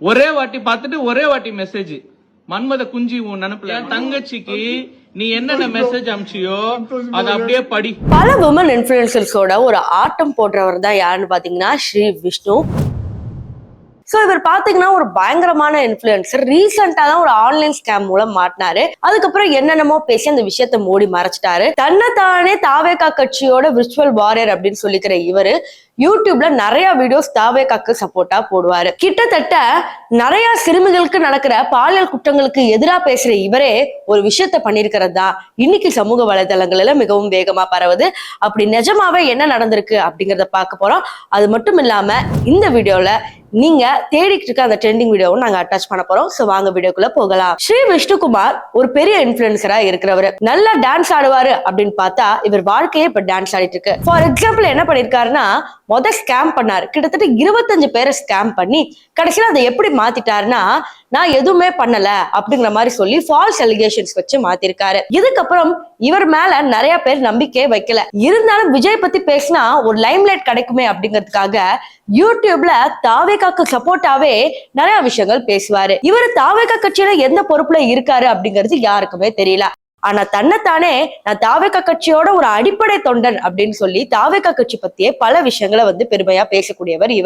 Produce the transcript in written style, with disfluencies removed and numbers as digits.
ஒரே வாட்டி பார்த்துட்டு ஒரே வாட்டி மெசேஜ் மன்மத குஞ்சி உன் நினைப்புல தங்கச்சிக்கு நீ என்னென்ன மெசேஜ் அனுப்பிச்சியோ அதை அப்படியே படி. பல விமன் இன்ஃபுளுசர்ஸோட ஒரு ஆட்டம் போடுறவர் தான் யாருன்னு பாத்தீங்கன்னா ஸ்ரீ விஷ்ணு. சோ இவர் பாத்தீங்கன்னா ஒரு பயங்கரமான இன்ஃபுளுசர். ரீசெண்டா தான் ஒரு ஆன்லைன் ஸ்கேம் மூலம் மாட்டினாரு. அதுக்கப்புறம் என்னென்னமோ பேசி அந்த விஷயத்த மூடி மறைச்சிட்டாரு. தன்னைத்தானே தாவேகா கட்சியோட விர்ச்சுவல் வாரியர் அப்படின்னு சொல்லிக்கிற இவரு யூடியூப்ல நிறைய வீடியோஸ் தாவேகாக்கு சப்போர்ட்டா போடுவாரு. கிட்டத்தட்ட நிறைய சிறுமிகளுக்கு நடக்கிற பாலியல் குற்றங்களுக்கு எதிராக பேசுற இவரே ஒரு விஷயத்த பண்ணிருக்கிறது தான் இன்னைக்கு சமூக வலைதளங்கள்ல மிகவும் வேகமா பரவுது. அப்படி நிஜமாவே என்ன நடந்திருக்கு அப்படிங்கறத பார்க்க போறோம். அது மட்டும் இல்லாம இந்த வீடியோல நீங்க தேடிட்டு இருக்க அந்த ட்ரெண்டிங் வீடியோவும் நாங்க அட்டாச் பண்ண போறோம். சோ வாங்க வீடியோக்குள்ள போகலாம். ஸ்ரீ விஷ்ணுகுமார் ஒரு பெரிய இன்ஃபுளுசரா இருக்கிறவரு. நல்லா டான்ஸ் ஆடுவாரு அப்படின்னு பார்த்தா இவர் வாழ்க்கையே இப்ப டான்ஸ் ஆடிட்டு இருக்கு. ஃபார் எக்ஸாம்பிள் என்ன பண்ணிருக்காருன்னா ஸ்கேம் பண்ணாரு. கிட்டத்தட்ட 25 பேரை ஸ்கேம் பண்ணி கடைசியில அதை எப்படி மாத்திட்டாருன்னா நான் எதுவுமே பண்ணல அப்படிங்கிற மாதிரி சொல்லி ஃபால்ஸ் அலிகேஷன்ஸ் வச்சு மாத்திருக்காரு. இதுக்கப்புறம் இவர் மேல நிறைய பேர் நம்பிக்கையே வைக்கல. இருந்தாலும் விஜய் பத்தி பேசினா ஒரு லைம்லைட் கிடைக்குமே அப்படிங்கிறதுக்காக யூடியூப்ல தாவேகாக்கு சப்போர்ட்டாவே நிறைய விஷயங்கள் பேசுவாரு. இவர் தாவேகா கட்சியில எந்த பொறுப்புல இருக்காரு அப்படிங்கிறது யாருக்குமே தெரியல. ஆனா தன்னைத்தானே நான் தாவேகா கட்சியோட ஒரு அடிப்படை தொண்டன் அப்படின்னு சொல்லி தாவேகா கட்சி பத்தியே பல விஷயங்களை பெருமையா பேசக்கூடியவர் இவர்.